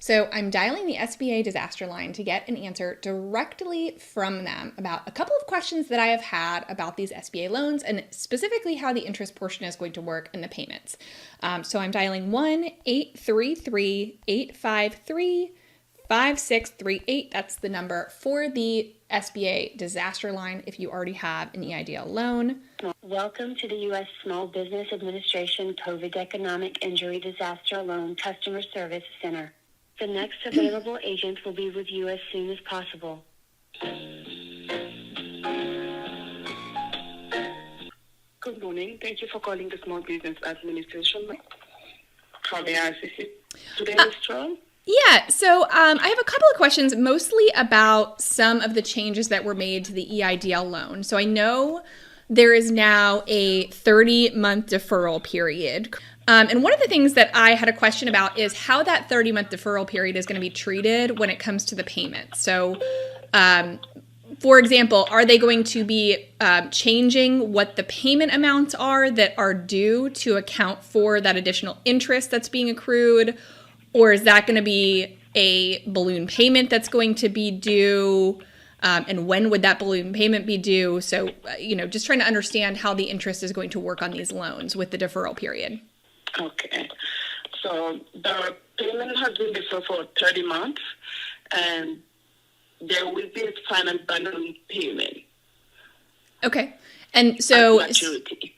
So I'm dialing the SBA disaster line to get an answer directly from them about a couple of questions that I have had about these SBA loans and specifically how the interest portion is going to work in the payments. So I'm dialing 1-833-853-5638. That's the number for the SBA disaster line if you already have an EIDL loan. Welcome to the U.S. Small Business Administration COVID Economic Injury Disaster Loan Customer Service Center. The next available agent will be with you as soon as possible. Good morning. Thank you for calling the Small Business Administration. How may I assist you today, Ms. Trull? Yeah, so I have a couple of questions, mostly about some of the changes that were made to the EIDL loan. So I know there is now a 30-month deferral period. And one of the things that I had a question about is how that 30-month deferral period is going to be treated when it comes to the payment. So, for example, are they going to be changing what the payment amounts are that are due to account for that additional interest that's being accrued? Or is that going to be a balloon payment that's going to be due? And when would that balloon payment be due? So, just trying to understand how the interest is going to work on these loans with the deferral period. Okay. So the payment has been deferred for 30 months, and there will be a final balloon payment. Okay. And so... At maturity.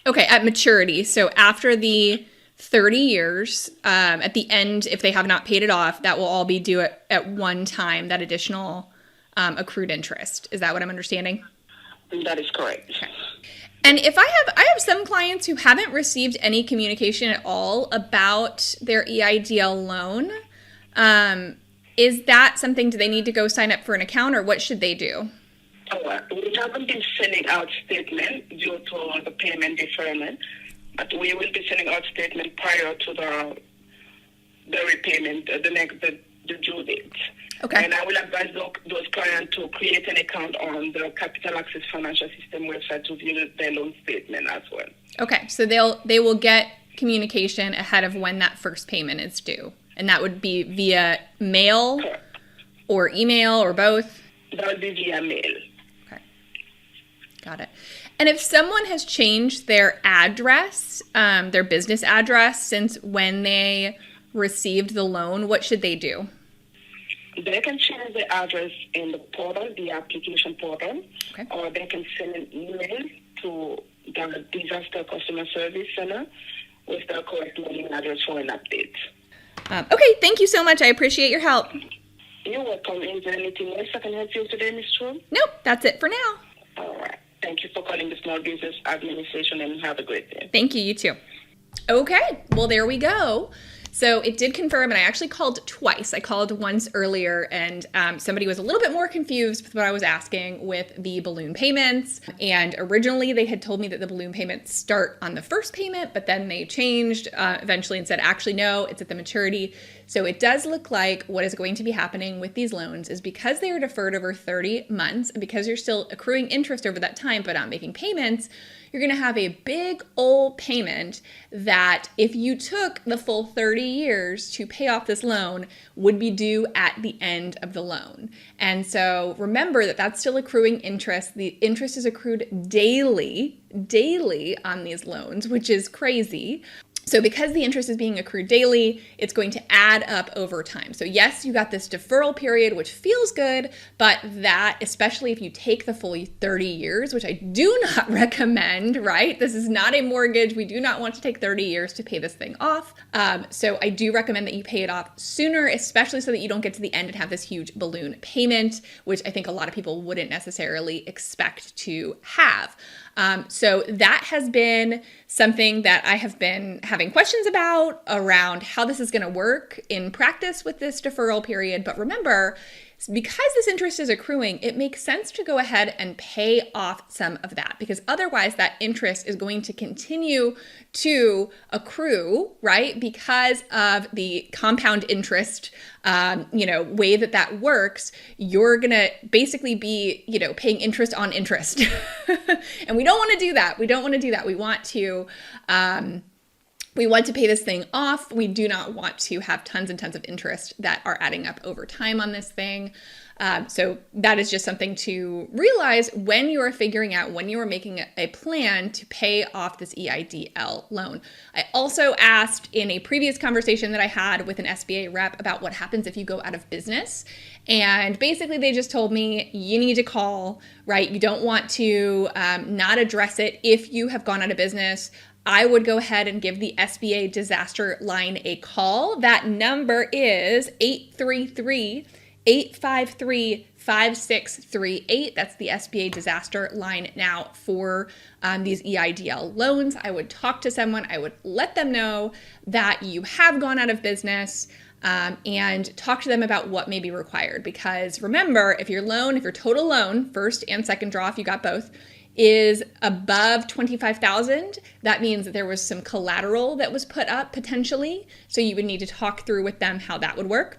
Okay, at maturity. So after the 30 years, at the end, if they have not paid it off, that will all be due at one time, that additional accrued interest. Is that what I'm understanding? That is correct. Okay. And if I have some clients who haven't received any communication at all about their EIDL loan, is that something, do they need to go sign up for an account, or what should they do? We haven't been sending out statement due to the payment deferment, but we will be sending out statement prior to the repayment, the due date. Okay. And I will advise those clients to create an account on the Capital Access Financial System website to view their loan statement as well. Okay, so they will get communication ahead of when that first payment is due, and that would be via mail. Correct. Or email or both? That would be via mail. Okay, got it. And if someone has changed their address, their business address since when they received the loan, what should they do? They can change the address in the portal, the application portal, Okay. or they can send an email to the Disaster Customer Service Center with the correct mailing address for an update. Okay, thank you so much. I appreciate your help. You're welcome. Is there anything else I can help you today, Ms. Trull? Nope, that's it for now. All right. Thank you for calling the Small Business Administration, and have a great day. Thank you, you too. Okay, well, there we go. So it did confirm, and I actually called twice. I called once earlier, and somebody was a little bit more confused with what I was asking with the balloon payments. And originally, they had told me that the balloon payments start on the first payment, but then they changed eventually and said, actually, no, it's at the maturity. So it does look like what is going to be happening with these loans is because they are deferred over 30 months, and because you're still accruing interest over that time, but not making payments, you're going to have a big old payment that if you took the full 30 years to pay off this loan would be due at the end of the loan. And so remember that that's still accruing interest. The interest is accrued daily on these loans, which is crazy. So because the interest is being accrued daily, it's going to add up over time. So yes, you got this deferral period, which feels good, but that, especially if you take the full 30 years, which I do not recommend, right? This is not a mortgage. We do not want to take 30 years to pay this thing off. So I do recommend that you pay it off sooner, especially so that you don't get to the end and have this huge balloon payment, which I think a lot of people wouldn't necessarily expect to have. So that has been something that I have been having questions about around how this is going to work in practice with this deferral period. But remember, because this interest is accruing, it makes sense to go ahead and pay off some of that, because otherwise that interest is going to continue to accrue, right? Because of the compound interest, way that works, you're going to basically be, paying interest on interest. And we don't want to do that. We want to We want to pay this thing off. We do not want to have tons and tons of interest that are adding up over time on this thing. So that is just something to realize when you are figuring out, when you are making a plan to pay off this EIDL loan. I also asked in a previous conversation that I had with an SBA rep about what happens if you go out of business. And basically they just told me you need to call, right? You don't want to not address it if you have gone out of business. I would go ahead and give the SBA disaster line a call. That number is 833-853-5638. That's the SBA disaster line now for these EIDL loans. I would talk to someone. I would let them know that you have gone out of business and talk to them about what may be required. Because remember, if your total loan, first and second draw, if you got both, is above $25,000, that means that there was some collateral that was put up potentially. So you would need to talk through with them how that would work.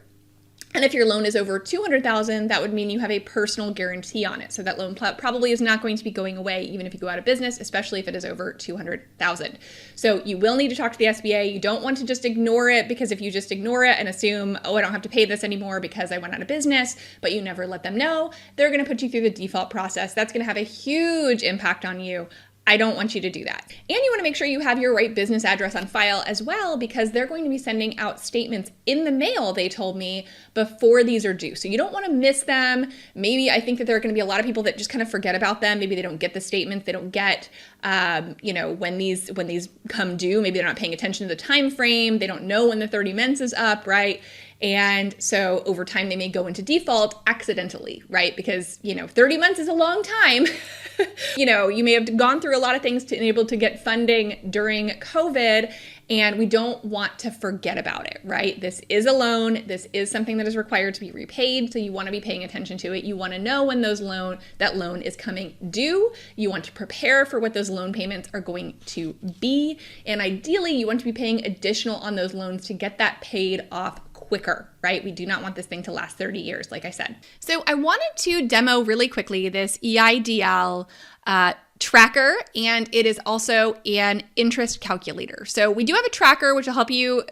And if your loan is over $200,000, that would mean you have a personal guarantee on it. So that loan probably is not going to be going away even if you go out of business, especially if it is over $200,000. So you will need to talk to the SBA. You don't want to just ignore it, because if you just ignore it and assume, oh, I don't have to pay this anymore because I went out of business, but you never let them know, they're going to put you through the default process. That's going to have a huge impact on you. I don't want you to do that. And you want to make sure you have your right business address on file as well, because they're going to be sending out statements in the mail, they told me, before these are due. So you don't want to miss them. Maybe I think that there are going to be a lot of people that just kind of forget about them. Maybe they don't get the statements. They don't get, when these come due. Maybe they're not paying attention to the time frame. They don't know when the 30 months is up, right? And so over time, they may go into default accidentally, right? Because, 30 months is a long time. You may have gone through a lot of things to enable to get funding during COVID, and we don't want to forget about it, right? This is a loan. This is something that is required to be repaid. So you want to be paying attention to it. You want to know when that loan is coming due. You want to prepare for what those loan payments are going to be. And ideally, you want to be paying additional on those loans to get that paid off quicker, right? We do not want this thing to last 30 years, like I said. So I wanted to demo really quickly this EIDL tracker, and it is also an interest calculator. So we do have a tracker, which will help you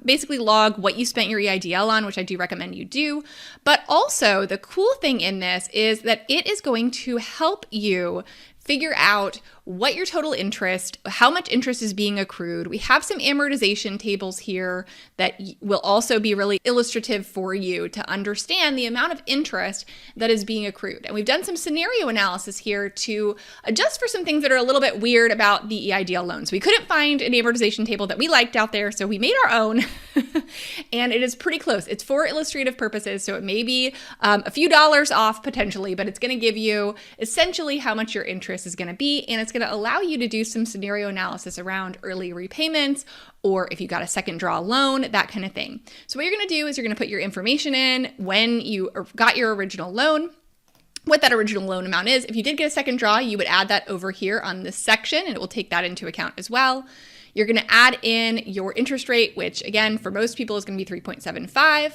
basically log what you spent your EIDL on, which I do recommend you do. But also the cool thing in this is that it is going to help you figure out what your total interest, how much interest is being accrued. We have some amortization tables here that will also be really illustrative for you to understand the amount of interest that is being accrued. And we've done some scenario analysis here to adjust for some things that are a little bit weird about the EIDL loans. We couldn't find an amortization table that we liked out there, so we made our own. And it is pretty close. It's for illustrative purposes, so it may be a few dollars off potentially, but it's going to give you essentially how much your interest is going to be, and it's going to allow you to do some scenario analysis around early repayments, or if you got a second draw loan, that kind of thing. So what you're going to do is you're going to put your information in when you got your original loan, what that original loan amount is. If you did get a second draw, you would add that over here on this section, and it will take that into account as well. You're going to add in your interest rate, which again, for most people is going to be 3.75,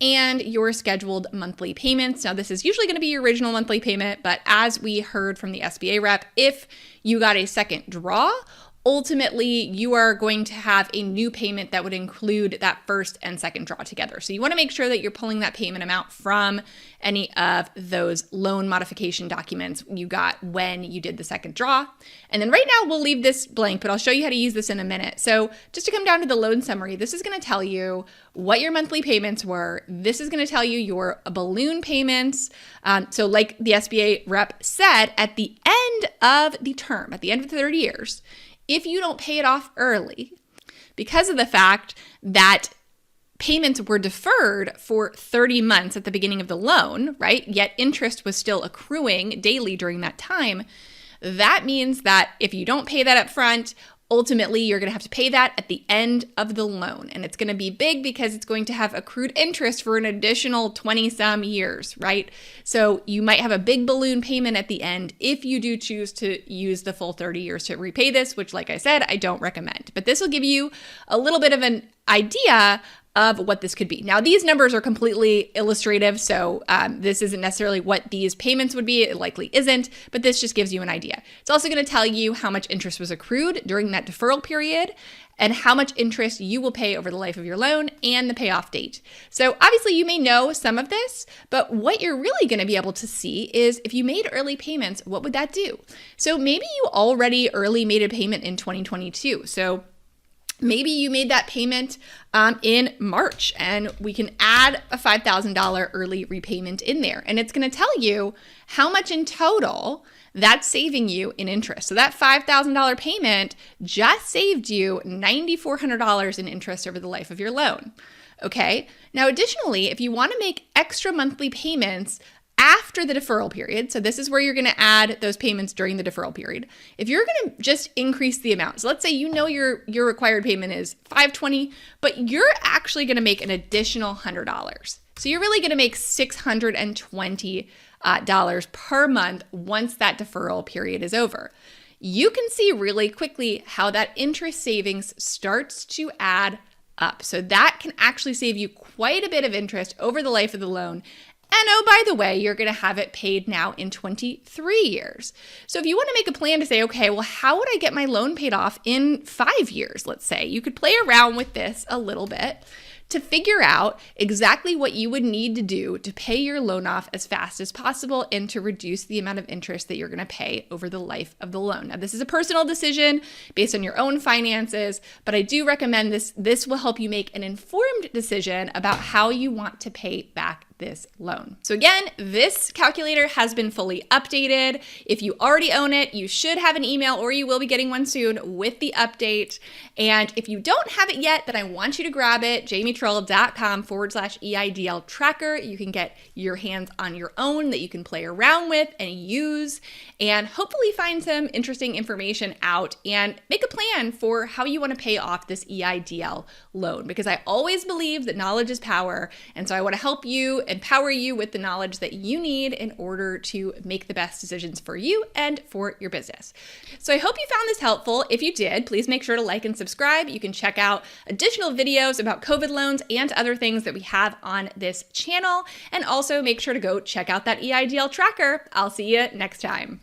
and your scheduled monthly payments. Now, this is usually going to be your original monthly payment, but as we heard from the SBA rep, if you got a second draw, ultimately you are going to have a new payment that would include that first and second draw together. So you want to make sure that you're pulling that payment amount from any of those loan modification documents you got when you did the second draw. And then right now we'll leave this blank, but I'll show you how to use this in a minute. So just to come down to the loan summary, this is going to tell you what your monthly payments were. This is going to tell you your balloon payments. So like the SBA rep said, at the end of the term, at the end of the 30 years, if you don't pay it off early, because of the fact that payments were deferred for 30 months at the beginning of the loan, right? Yet interest was still accruing daily during that time. That means that if you don't pay that up front, ultimately you're going to have to pay that at the end of the loan. And it's going to be big because it's going to have accrued interest for an additional 20 some years, right? So you might have a big balloon payment at the end if you do choose to use the full 30 years to repay this, which like I said, I don't recommend. But this will give you a little bit of an idea of what this could be. Now, these numbers are completely illustrative, so this isn't necessarily what these payments would be. It likely isn't, but this just gives you an idea. It's also going to tell you how much interest was accrued during that deferral period and how much interest you will pay over the life of your loan and the payoff date. So obviously you may know some of this, but what you're really going to be able to see is if you made early payments, what would that do? So maybe you already early made a payment in 2022. So maybe you made that payment in March, and we can add a $5,000 early repayment in there. And it's going to tell you how much in total that's saving you in interest. So that $5,000 payment just saved you $9,400 in interest over the life of your loan. Okay. Now, additionally, if you want to make extra monthly payments after the deferral period, so this is where you're going to add those payments during the deferral period. If you're going to just increase the amount, so let's say you know your required payment is $520, but you're actually going to make an additional $100. So you're really going to make $620 per month once that deferral period is over. You can see really quickly how that interest savings starts to add up. So that can actually save you quite a bit of interest over the life of the loan. And oh, by the way, you're going to have it paid now in 23 years. So if you want to make a plan to say, okay, well, how would I get my loan paid off in 5 years, let's say, you could play around with this a little bit to figure out exactly what you would need to do to pay your loan off as fast as possible and to reduce the amount of interest that you're going to pay over the life of the loan. Now, this is a personal decision based on your own finances, but I do recommend this. This will help you make an informed decision about how you want to pay back this loan. So again, this calculator has been fully updated. If you already own it, you should have an email or you will be getting one soon with the update. And if you don't have it yet, then I want you to grab it, jamietrull.com/EIDL tracker. You can get your hands on your own that you can play around with and use and hopefully find some interesting information out and make a plan for how you want to pay off this EIDL loan, because I always believe that knowledge is power. And so I want to help you, empower you with the knowledge that you need in order to make the best decisions for you and for your business. So I hope you found this helpful. If you did, please make sure to like and subscribe. You can check out additional videos about COVID loans and other things that we have on this channel. And also make sure to go check out that EIDL tracker. I'll see you next time.